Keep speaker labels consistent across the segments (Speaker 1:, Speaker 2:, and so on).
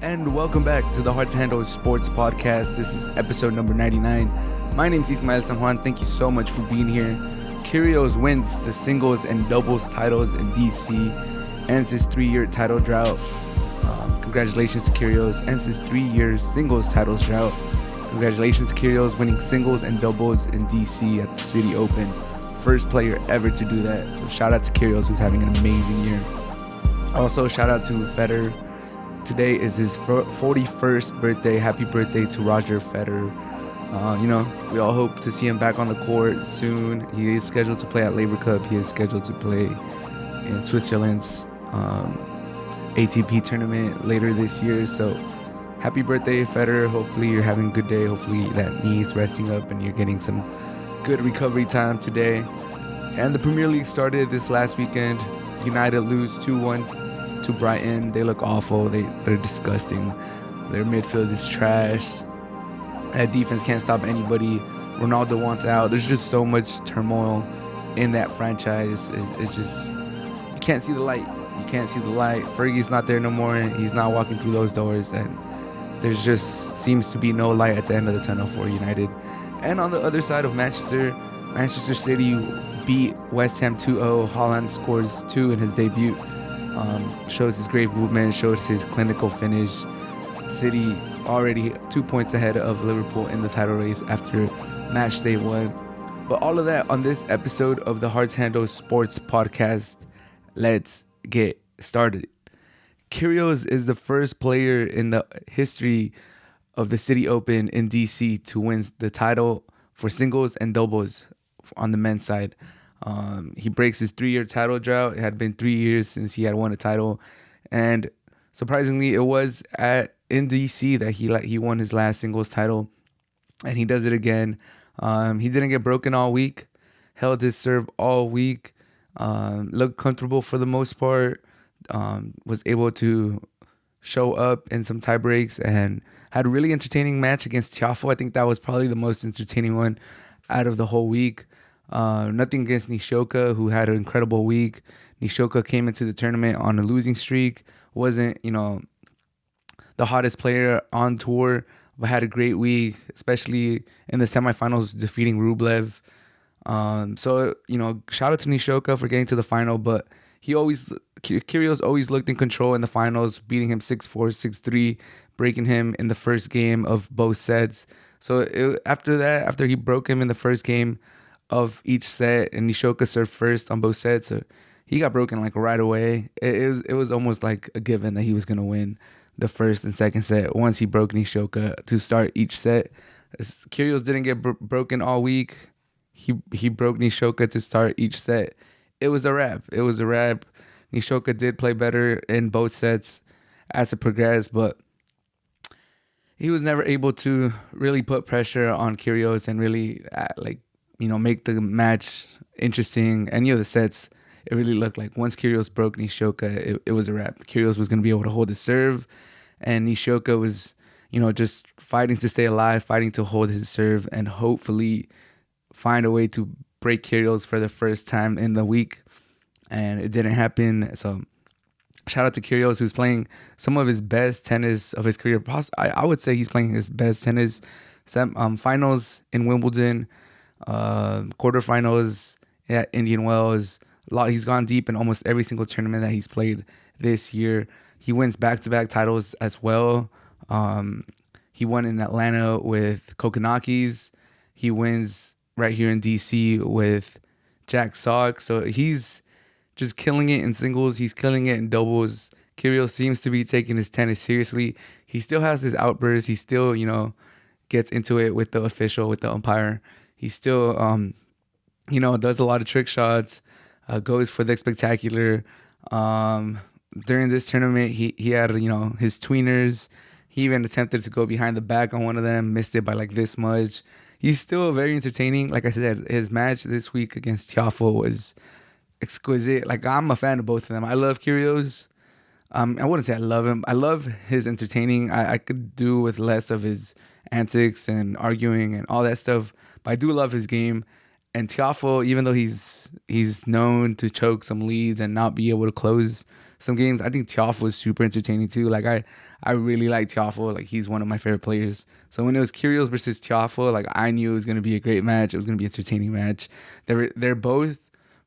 Speaker 1: And welcome back to the H2H Sports Podcast. This is episode number 99. My name is Ismael San Juan. Thank you so much for being here. Kyrgios wins the singles and doubles titles in DC, ends his 3-year title drought. Congratulations to Kyrgios, ends his 3-year singles titles drought. Congratulations to Kyrgios winning singles and doubles in DC at the City Open. First player ever to do that. So shout out to Kyrgios, who's having an amazing year. Also, shout out to Federer. Today is his 41st birthday. Happy birthday to Roger Federer. We all hope to see him back on the court soon. He is scheduled to play at Laver Cup. He is scheduled to play in Switzerland's ATP tournament later this year. So happy birthday, Federer. Hopefully you're having a good day. Hopefully that knee is resting up and you're getting some good recovery time today. And the Premier League started this last weekend. United lose 2-1 to Brighton. They look awful. They're disgusting. Their midfield is trash. That defense can't stop anybody. Ronaldo wants out. There's just so much turmoil in that franchise. It's just, you can't see the light. You can't see the light. Fergie's not there no more. He's not walking through those doors. And there's just seems to be no light at the end of the tunnel for United. And on the other side of Manchester City beat West Ham 2-0. Haaland scores 2 in his debut. Shows his great movement, shows his clinical finish. City already 2 points ahead of Liverpool in the title race after match day 1. But all of that on this episode of the H2H Sports Podcast. Let's get started. Kyrgios is the first player in the history of the City Open in DC to win the title for singles and doubles on the men's side. He breaks his 3-year title drought. It had been 3 years since he had won a title, and surprisingly, it was in DC that he won his last singles title, and he does it again. He didn't get broken all week, held his serve all week, looked comfortable for the most part, was able to show up in some tie breaks, and had a really entertaining match against Tiafoe. I think that was probably the most entertaining one out of the whole week. Nothing against Nishoka, who had an incredible week. Nishoka came into the tournament on a losing streak. Wasn't, the hottest player on tour, but had a great week, especially in the semifinals, defeating Rublev. Shout out to Nishoka for getting to the final, but Kyrgios always looked in control in the finals, beating him 6-4, 6-3, breaking him in the first game of both sets. So after he broke him in the first game of each set, and Nishoka served first on both sets, so he got broken like right away. It was almost like a given that he was going to win the first and second set once he broke Nishoka to start each set. Kyrgios didn't get broken all week. He broke Nishoka to start each set. It was a wrap. Nishoka did play better in both sets as it progressed, but he was never able to really put pressure on Kyrgios and really make the match interesting. Any of the sets, it really looked like once Kyrgios broke Nishoka, it was a wrap. Kyrgios was going to be able to hold his serve, and Nishoka was, just fighting to stay alive, fighting to hold his serve, and hopefully find a way to break Kyrgios for the first time in the week. And it didn't happen. So shout out to Kyrgios, who's playing some of his best tennis of his career. I would say he's playing his best tennis. Finals in Wimbledon, quarterfinals at Indian Wells. He's gone deep in almost every single tournament that he's played this year. He wins back-to-back titles as well. He won in Atlanta with Kokonakis. He wins right here in DC with Jack Sock. So he's just killing it in singles. He's killing it in doubles. Kyrgios seems to be taking his tennis seriously. He still has his outbursts. He still, gets into it with the official, with the umpire. He still, does a lot of trick shots, goes for the spectacular. During this tournament, he had, his tweeners. He even attempted to go behind the back on one of them, missed it by like this much. He's still very entertaining. Like I said, his match this week against Tiafoe was exquisite. Like, I'm a fan of both of them. I love Kyrgios. I wouldn't say I love him. I love his entertaining. I could do with less of his antics and arguing and all that stuff, but I do love his game. And Tiafoe, even though he's known to choke some leads and not be able to close some games. I think Tiafoe was super entertaining too. Like I really like Tiafoe. Like he's one of my favorite players. So when it was Kyrgios versus Tiafoe, like I knew it was gonna be a great match. It was gonna be an entertaining match. They're both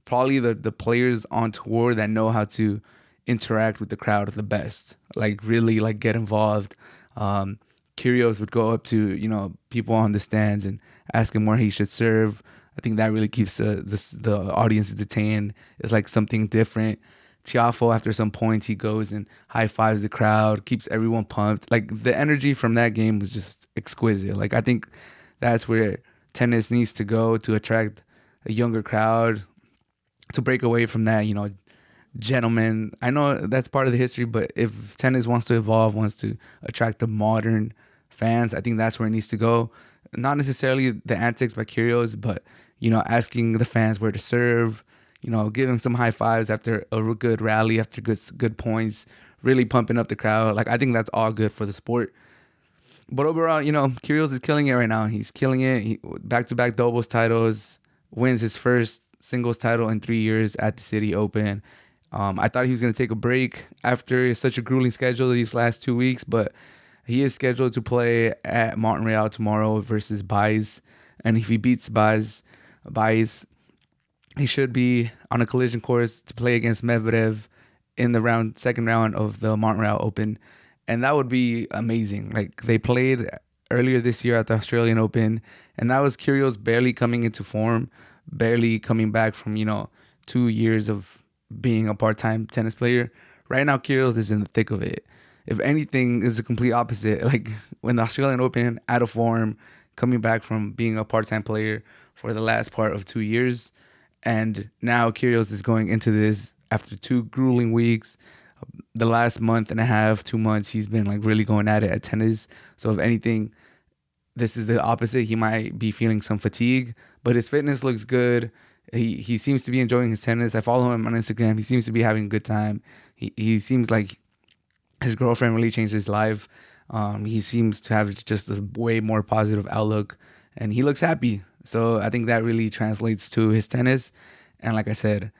Speaker 1: probably the players on tour that know how to interact with the crowd the best. Like really like get involved. Kyrgios would go up to people on the stands and ask him where he should serve. I think that really keeps the audience entertained. It's like something different. Tiafoe, after some points, he goes and high fives the crowd, keeps everyone pumped. Like the energy from that game was just exquisite. Like I think that's where tennis needs to go to attract a younger crowd, to break away from that, gentleman. I know that's part of the history, but if tennis wants to evolve, wants to attract the modern fans, I think that's where it needs to go. Not necessarily the antics by Kyrgios, but asking the fans where to serve, giving some high fives after a good rally, after good points, really pumping up the crowd. Like I think that's all good for the sport. But overall, Kyrgios is killing it right now. He's killing it. He, back-to-back doubles titles, wins his first singles title in 3 years at the City Open. I thought he was going to take a break after such a grueling schedule these last 2 weeks, but he is scheduled to play at Montreal tomorrow versus Baez. And if he beats Baez, he should be on a collision course to play against Medvedev in the second round of the Montreal Open. And that would be amazing. Like they played earlier this year at the Australian Open, and that was Kyrgios barely coming into form, barely coming back from, 2 years of being a part-time tennis player. Right now, Kyrgios is in the thick of it. If anything, is the complete opposite. Like when the Australian Open, out of form, coming back from being a part-time player for the last part of 2 years. And now Kyrgios is going into this after 2 grueling weeks. The last month and a half, 2 months, he's been like really going at it at tennis. So if anything, this is the opposite. He might be feeling some fatigue, but his fitness looks good. He seems to be enjoying his tennis. I follow him on Instagram. He seems to be having a good time. He seems like his girlfriend really changed his life. He seems to have just a way more positive outlook, and he looks happy. So I think that really translates to his tennis. And like I said,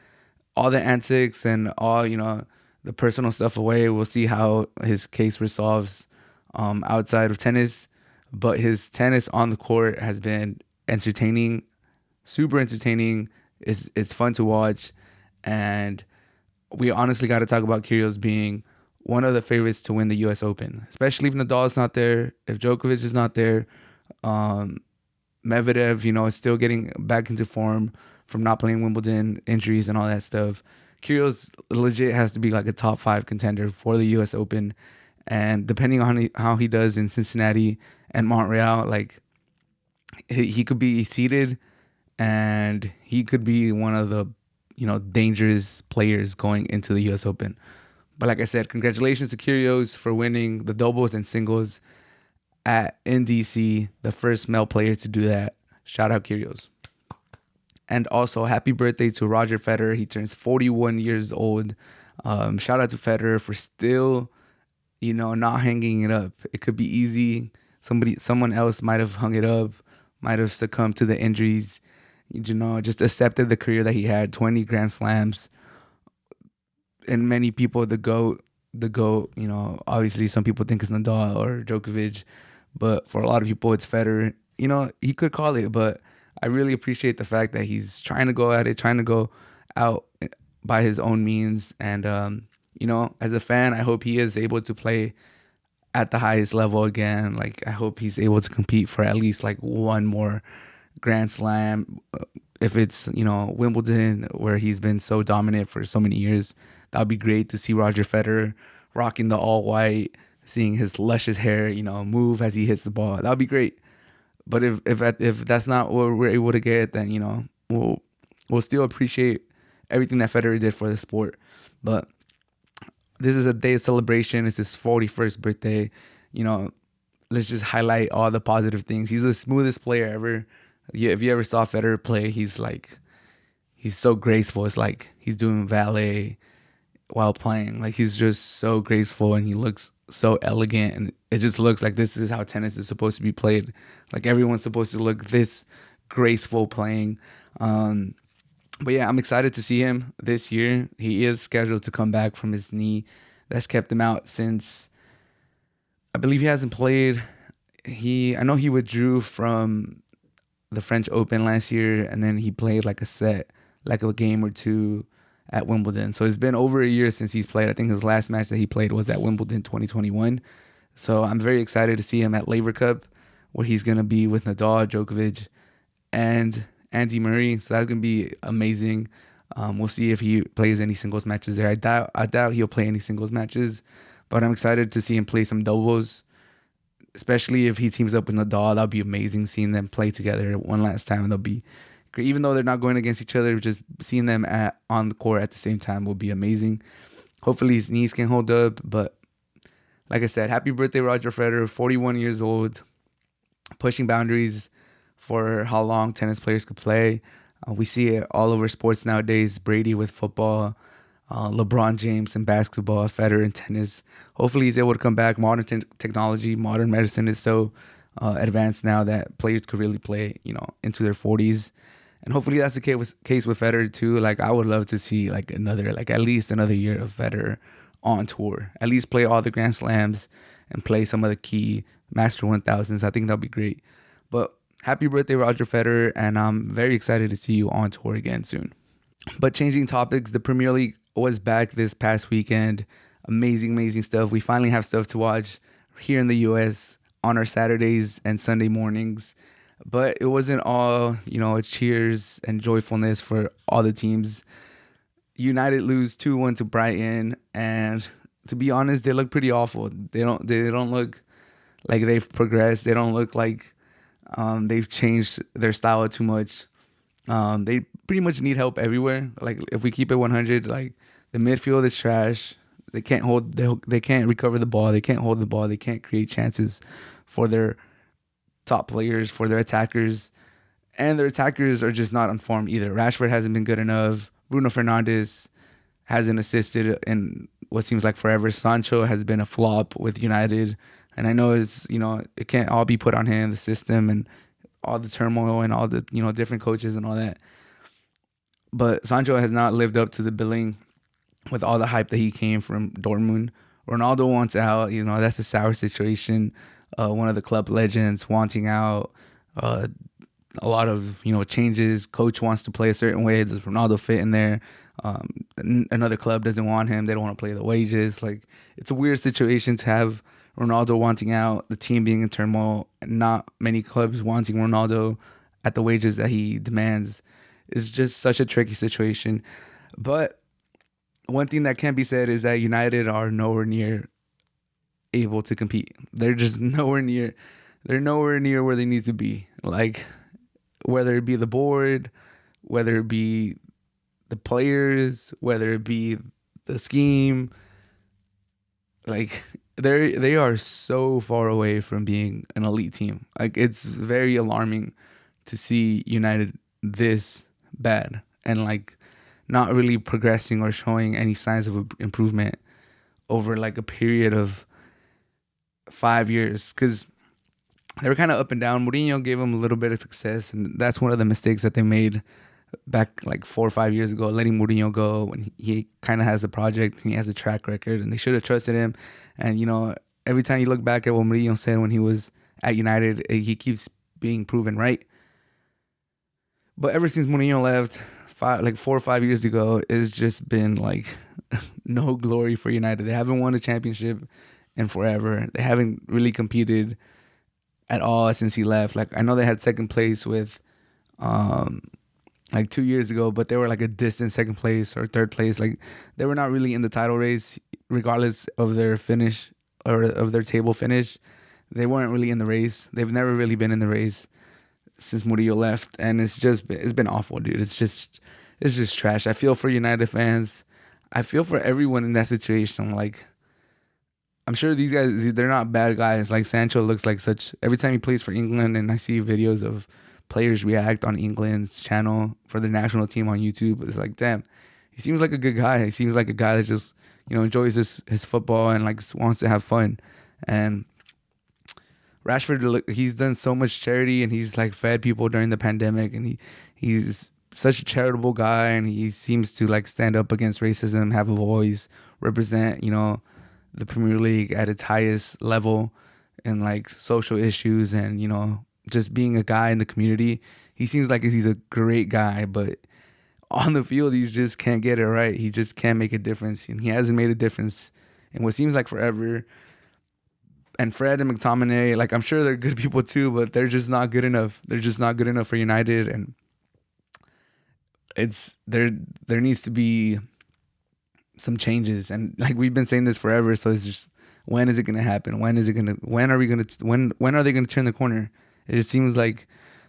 Speaker 1: all the antics and all, the personal stuff away, we'll see how his case resolves outside of tennis. But his tennis on the court has been entertaining, super entertaining. It's fun to watch. And we honestly got to talk about Kyrgios being one of the favorites to win the U.S. Open, especially if Nadal is not there, if Djokovic is not there. Medvedev, is still getting back into form from not playing Wimbledon, injuries and all that stuff. Kyrgios legit has to be like a top 5 contender for the U.S. Open. And depending on how he does in Cincinnati and Montreal, like he could be seeded and he could be one of the, dangerous players going into the U.S. Open. But like I said, congratulations to Kyrgios for winning the doubles and singles in DC, the first male player to do that. Shout out Kyrgios. And also, happy birthday to Roger Federer. He turns 41 years old. Shout out to Federer for still, not hanging it up. It could be easy. Someone else might have hung it up, might have succumbed to the injuries. Just accepted the career that he had, 20 Grand Slams. And many people, the GOAT, obviously some people think it's Nadal or Djokovic, but for a lot of people, it's Federer. He could call it, but I really appreciate the fact that he's trying to go at it, trying to go out by his own means. And, as a fan, I hope he is able to play at the highest level again. Like, I hope he's able to compete for at least like one more Grand Slam. If it's, Wimbledon, where he's been so dominant for so many years, that would be great to see Roger Federer rocking the all white, seeing his luscious hair, move as he hits the ball. That would be great. But if that's not what we're able to get, then we'll still appreciate everything that Federer did for the sport. But this is a day of celebration. It's his 41st birthday. Let's just highlight all the positive things. He's the smoothest player ever. If you ever saw Federer play, he's so graceful. It's like he's doing ballet while playing. Like he's just so graceful and he looks so elegant, and it just looks like this is how tennis is supposed to be played. Like everyone's supposed to look this graceful playing. But yeah, I'm excited to see him this year. He is scheduled to come back from his knee that's kept him out since, I believe he hasn't played. I know he withdrew from the French Open last year, and then he played like a set, like a game or two at Wimbledon. So it's been over a year since he's played. I think his last match that he played was at Wimbledon 2021. So I'm very excited to see him at Laver Cup, where he's gonna be with Nadal, Djokovic, and Andy Murray. So that's gonna be amazing. We'll see if he plays any singles matches there. I doubt he'll play any singles matches, but I'm excited to see him play some doubles, especially if he teams up with Nadal. That'll be amazing seeing them play together one last time. And they'll be great. Even though they're not going against each other, just seeing them on the court at the same time will be amazing. Hopefully his knees can hold up. But like I said, happy birthday, Roger Federer, 41 years old, pushing boundaries for how long tennis players could play. We see it all over sports nowadays. Brady with football, LeBron James in basketball, Federer in tennis. Hopefully he's able to come back. Modern technology, modern medicine is so advanced now that players could really play, into their 40s. And hopefully that's the case with Federer too. Like, I would love to see at least another year of Federer on tour. At least play all the Grand Slams and play some of the key Master 1000s. I think that'll be great. But happy birthday, Roger Federer, and I'm very excited to see you on tour again soon. But changing topics, the Premier League was back this past weekend. Amazing, amazing stuff. We finally have stuff to watch here in the US on our Saturdays and Sunday mornings. But it wasn't all, cheers and joyfulness for all the teams. United lose 2-1 to Brighton, and to be honest, they look pretty awful. They don't look like they've progressed. They don't look like they've changed their style too much. They pretty much need help everywhere. Like, if we keep it 100, like, the midfield is trash. They can't recover the ball. They can't hold the ball. They can't create chances for their top players, for their attackers. And their attackers are just not on form either. Rashford hasn't been good enough. Bruno Fernandes hasn't assisted in what seems like forever. Sancho has been a flop with United. And I know it can't all be put on him, the system and all the turmoil and all the, different coaches and all that. But Sancho has not lived up to the billing with all the hype that he came from Dortmund. Ronaldo wants out. That's a sour situation. One of the club legends wanting out. A lot of, changes. Coach wants to play a certain way. Does Ronaldo fit in there? Another club doesn't want him. They don't want to play the wages. Like, it's a weird situation to have Ronaldo wanting out, the team being in turmoil, and not many clubs wanting Ronaldo at the wages that he demands. It's just such a tricky situation. But one thing that can be said is that United are nowhere near able to compete. They're just nowhere near. They're nowhere near where they need to be. Like, whether it be the board, whether it be the players, whether it be the scheme, like, they are so far away from being an elite team. Like, it's very alarming to see United this bad and, like, not really progressing or showing any signs of improvement over, like, a period of 5 years. Because they were kind of up and down. Mourinho gave them a little bit of success, and that's one of the mistakes that they made back like 4 or 5 years ago, letting Mourinho go when he kind of has a project and he has a track record, and they should have trusted him. And, every time you look back at what Mourinho said when he was at United, he keeps being proven right. But ever since Mourinho left 4 or 5 years ago, it's just been like no glory for United. They haven't won a championship in forever. They haven't really competed at all since he left. Like, I know they had second place with 2 years ago, but they were like a distant second place or third place. Like, they were not really in the title race, regardless of their finish or of their table finish. They weren't really in the race. They've never really been in the race since Murillo left, and it's been awful, dude. It's just trash. I feel for United fans. I feel for everyone in that situation. Like, I'm sure these guys, they're not bad guys. Like, Sancho looks like such, every time he plays for England, and I see videos of players react on England's channel for the national team on YouTube, it's like, damn, he seems like a good guy. He seems like a guy that just, enjoys his football and, like, wants to have fun. And Rashford, he's done so much charity, and he's, like, fed people during the pandemic, and he's such a charitable guy, and he seems to like stand up against racism, have a voice, represent, the Premier League at its highest level and like social issues, and just being a guy in the community. He seems like he's a great guy, but on the field he just can't get it right. He just can't make a difference, and he hasn't made a difference in what seems like forever. And Fred and McTominay, like, I'm sure they're good people too, but they're just not good enough. They're just not good enough for United, and there needs to be some changes. And like, we've been saying this forever, so it's just, when is it gonna happen? When are they gonna turn the corner? It just seems like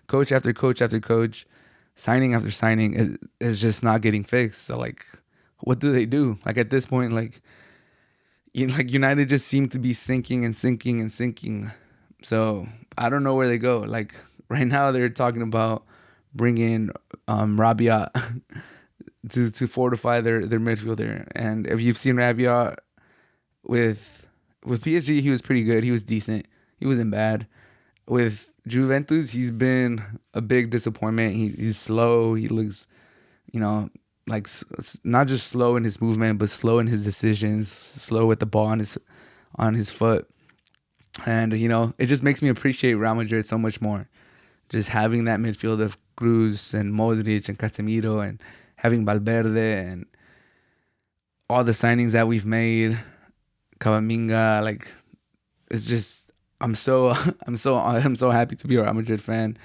Speaker 1: coach after coach after coach, signing after signing is just not getting fixed. So like, what do they do? Like, at this point, like United just seem to be sinking and sinking and sinking. So I don't know where they go. Like, right now they're talking about bringing Rabiot to fortify their midfielder. And if you've seen Rabiot with PSG, he was pretty good. He was decent. He wasn't bad. With Juventus, he's been a big disappointment. He's slow. He looks, like, not just slow in his movement, but slow in his decisions, slow with the ball on his foot. And it just makes me appreciate Real Madrid so much more. Just having that midfield of Cruz and Modric and Casemiro, and having Valverde and all the signings that we've made, Camavinga, like, it's just, I'm so happy to be a Real Madrid fan,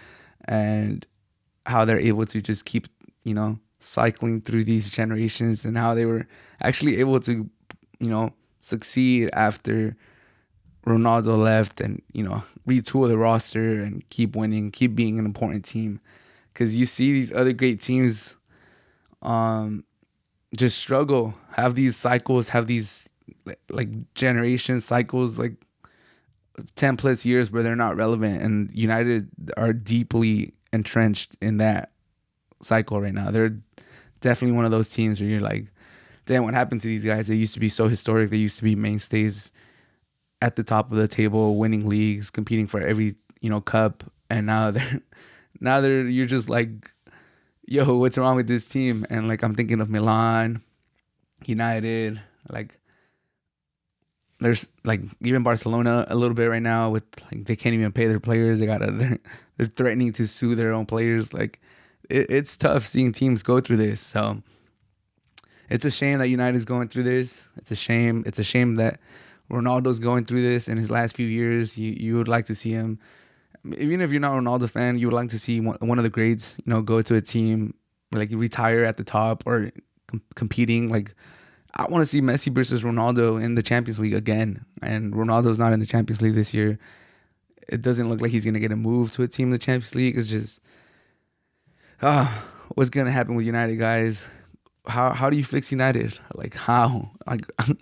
Speaker 1: and how they're able to just keep, cycling through these generations, and how they were actually able to, succeed after Ronaldo left, and, retool the roster and keep winning, keep being an important team. Because you see these other great teams just struggle, have these cycles, have these like generation cycles, like 10 plus years where they're not relevant. And United are deeply entrenched in that cycle right now. They're definitely one of those teams where you're like, damn, what happened to these guys? They used to be so historic. They used to be mainstays at the top of the table, winning leagues, competing for every, cup. And now you're just like, yo, what's wrong with this team? And like, I'm thinking of Milan, United, like, there's like even Barcelona a little bit right now with, like, they can't even pay their players. They're threatening to sue their own players. Like, it's tough seeing teams go through this. So it's a shame that United's going through this. It's a shame. It's a shame that Ronaldo's going through this in his last few years. You would like to see him, even if you're not a Ronaldo fan, you would like to see one of the greats, go to a team, like, retire at the top or competing. Like, I want to see Messi versus Ronaldo in the Champions League again. And Ronaldo's not in the Champions League this year. It doesn't look like he's going to get a move to a team in the Champions League. It's just, what's going to happen with United, guys? How do you fix United? Like, how? Like, I'm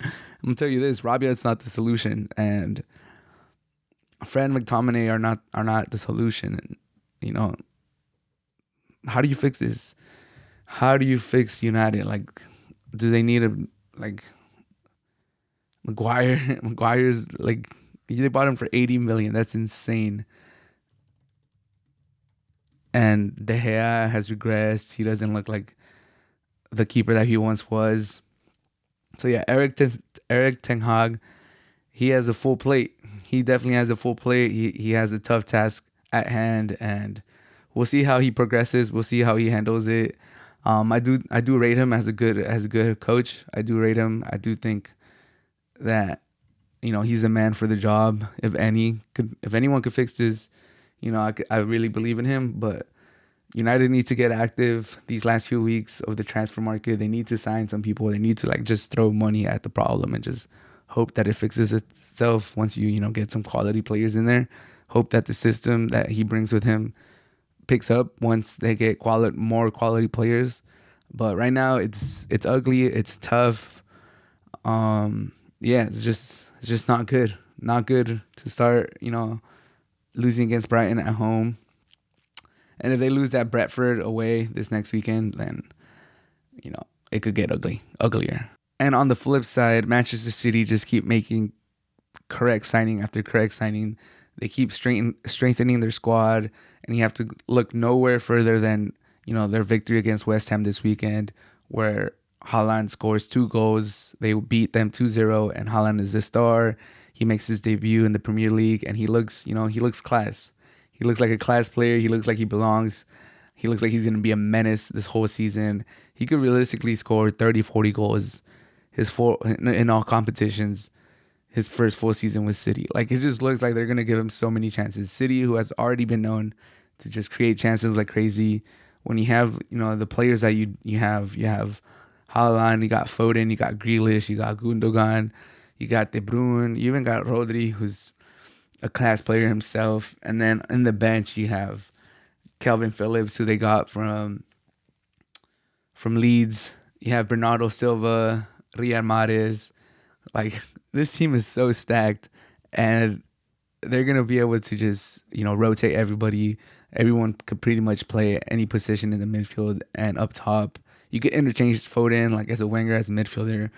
Speaker 1: going to tell you this, Rabiot's not the solution. And Fred and McTominay are not the solution. And, how do you fix this? How do you fix United? Like, do they need Maguire's, like, they bought him for 80 million. That's insane. And De Gea has regressed. He doesn't look like the keeper that he once was. So yeah, Eric Ten Hag, he has a full plate. He definitely has a full plate. He has a tough task at hand, and we'll see how he progresses. We'll see how he handles it. I do rate him as a good coach. I do rate him. I do think that, he's a man for the job. If anyone could fix this, I really believe in him. But United need to get active these last few weeks of the transfer market. They need to sign some people. They need to, like, just throw money at the problem and just hope that it fixes itself once you get some quality players in there. Hope that the system that he brings with him picks up once they get more quality players. But right now it's ugly. It's tough. It's just not good. Not good to start, losing against Brighton at home. And if they lose that Brentford away this next weekend, then, it could get uglier. And on the flip side, Manchester City just keep making correct signing after correct signing. They keep strengthening their squad, and you have to look nowhere further than their victory against West Ham this weekend, where Haaland scores 2 goals. They beat them 2-0, and Haaland is the star. He makes his debut in the Premier League, and he looks class. He looks like a class player. He looks like he belongs. He looks like he's going to be a menace this whole season. He could realistically score 30, 40 goals in all competitions his first full season with City. Like, it just looks like they're going to give him so many chances. City, who has already been known to just create chances like crazy. When you have, the players that you have Haaland, you got Foden, you got Grealish, you got Gundogan, you got De Bruyne, you even got Rodri, who's a class player himself. And then in the bench, you have Calvin Phillips, who they got from Leeds. You have Bernardo Silva, Riyad Mahrez. Like, this team is so stacked, and they're going to be able to just, rotate everybody. Everyone could pretty much play any position in the midfield and up top. You could interchange Foden, like, as a winger, as a midfielder.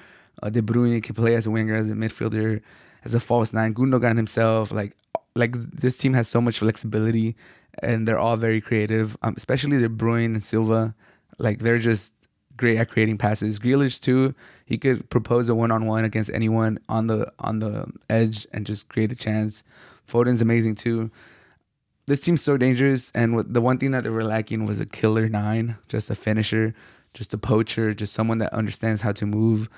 Speaker 1: De Bruyne can play as a winger, as a midfielder, as a false nine. Gundogan himself, like this team has so much flexibility, and they're all very creative. Especially De Bruyne and Silva, like, they're just great at creating passes. Grealish too, he could propose a one-on-one against anyone on the edge and just create a chance. Foden's amazing too. This team's so dangerous, and the one thing that they were lacking was a killer nine, just a finisher, just a poacher, just someone that understands how to move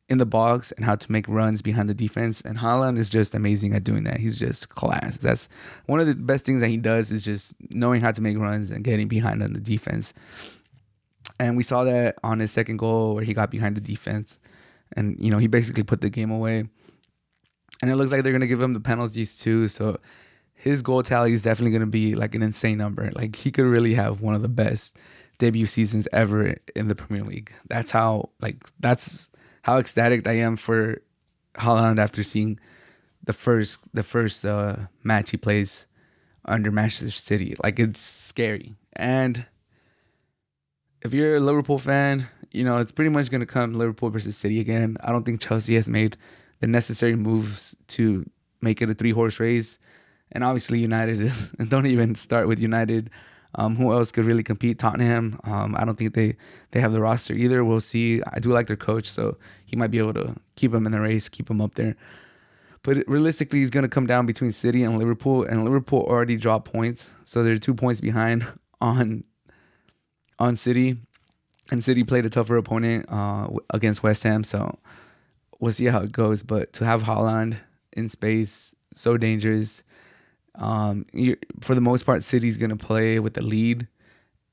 Speaker 1: in the box and how to make runs behind the defense. And Haaland is just amazing at doing that. He's just class. That's one of the best things that he does, is just knowing how to make runs and getting behind on the defense. And we saw that on his second goal, where he got behind the defense and, he basically put the game away. And it looks like they're going to give him the penalties too. So his goal tally is definitely going to be like an insane number. Like, he could really have one of the best debut seasons ever in the Premier League. That's how ecstatic I am for Haaland after seeing the first match he plays under Manchester City. Like, it's scary. And if you're a Liverpool fan, it's pretty much going to come Liverpool versus City again. I don't think Chelsea has made the necessary moves to make it a 3-horse race. And obviously United is, and don't even start with United. Who else could really compete? Tottenham. I don't think they have the roster either. We'll see. I do like their coach, so he might be able to keep them in the race, keep them up there. But realistically, he's going to come down between City and Liverpool. And Liverpool already dropped points, so they're 2 points behind on City. And City played a tougher opponent against West Ham, so we'll see how it goes. But to have Haaland in space, so dangerous. For the most part, City's gonna play with the lead,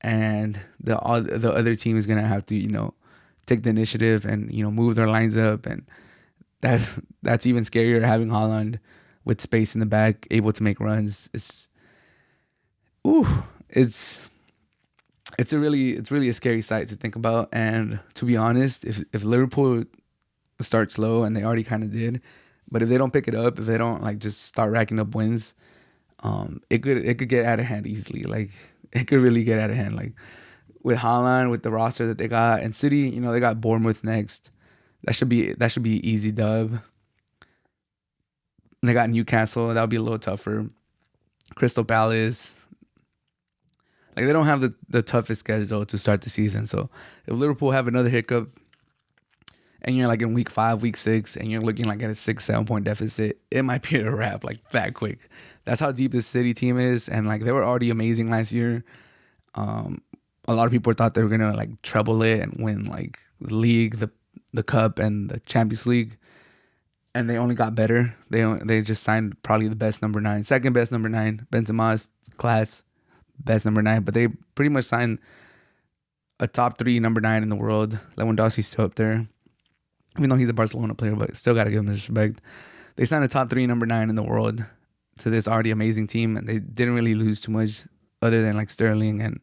Speaker 1: and the other team is gonna have to take the initiative and move their lines up, and that's even scarier, having Haaland with space in the back, able to make runs. It's really a scary sight to think about. And to be honest, if Liverpool start slow, and they already kind of did, but if they don't pick it up, if they don't just start racking up wins, it could get out of hand easily. Like, it could really get out of hand. Like, with Haaland, with the roster that they got, and City, they got Bournemouth next. That should be easy dub. And they got Newcastle. That'll be a little tougher. Crystal Palace. Like, they don't have the toughest schedule to start the season. So if Liverpool have another hiccup, and you're in week 5, week 6, and you're looking at a 6-7 point deficit, it might be a wrap that quick. That's how deep this City team is. And they were already amazing last year. A lot of people thought they were gonna treble it and win the league, the cup, and the Champions League. And they only got better. They just signed probably the best number 9, second best number 9. Benzema's class, best number 9. But they pretty much signed a top 3 number 9 in the world. Lewandowski's still up there, even though he's a Barcelona player, but still got to give him his respect. They signed a top 3 number 9 in the world to this already amazing team, and they didn't really lose too much other than Sterling and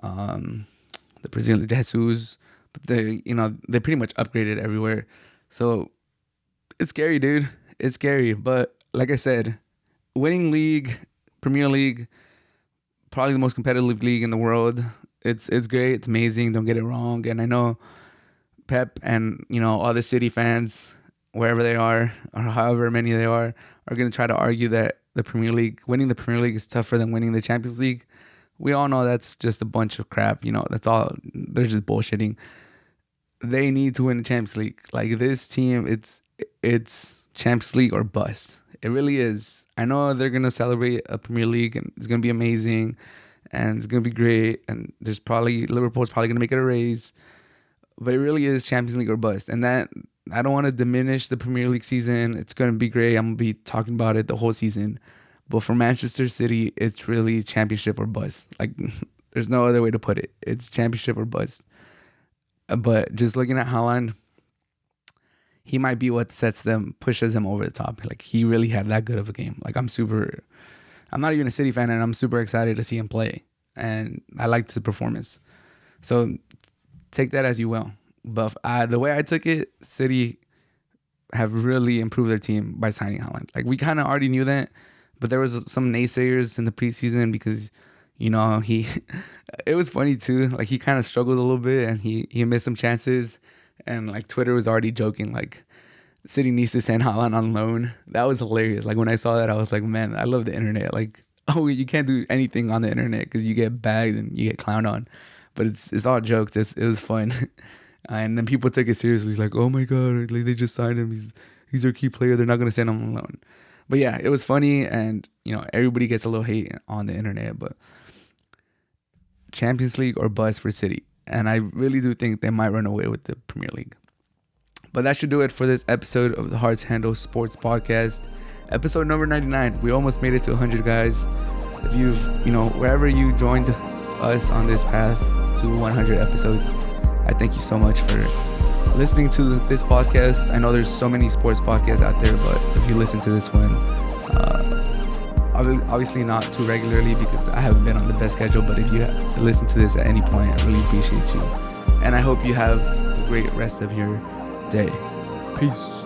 Speaker 1: the Brazilian Jesus. But they pretty much upgraded everywhere. So it's scary, dude. It's scary. But like I said, winning league, Premier League, probably the most competitive league in the world. It's great. It's amazing. Don't get it wrong. And I know Pep and all the City fans, wherever they are or however many they are going to try to argue that winning the Premier League is tougher than winning the Champions League, we all know that's just a bunch of crap. That's all. They're just bullshitting. They need to win the Champions League. Like, this team, it's Champions League or bust. It really is. I know they're gonna celebrate a Premier League and it's gonna be amazing and it's gonna be great. And Liverpool's probably gonna make it a race. But it really is Champions League or bust. And that, I don't want to diminish the Premier League season. It's gonna be great. I'm gonna be talking about it the whole season. But for Manchester City, it's really championship or bust. Like, there's no other way to put it. It's championship or bust. But just looking at Haaland, he might be what pushes them over the top. Like, he really had that good of a game. Like, I'm not even a City fan, and I'm super excited to see him play. And I liked the performance. So take that as you will. But the way I took it, City have really improved their team by signing Haaland. Like, we kind of already knew that. But there was some naysayers in the preseason because, it was funny too. Like, he kind of struggled a little bit and he missed some chances. And like, Twitter was already joking, like, City needs to send Haaland on loan. That was hilarious. Like, when I saw that, I was like, man, I love the internet. Like, you can't do anything on the internet because you get bagged and you get clowned on. But it's all jokes. It was fun. And then people took it seriously. Like, oh my God, like, they just signed him. He's their key player. They're not going to send him on loan. But yeah, it was funny, and everybody gets a little hate on the internet, but Champions League or bust for City. And I really do think they might run away with the Premier League. But that should do it for this episode of the Hearts Handle Sports Podcast. Episode number 99. We almost made it to 100, guys. If you've, wherever you joined us on this path to 100 episodes, I thank you so much for listening to this podcast. I know there's so many sports podcasts out there, but if you listen to this one, obviously not too regularly because I haven't been on the best schedule, but if you listen to this at any point, I really appreciate you. And I hope you have a great rest of your day. Peace.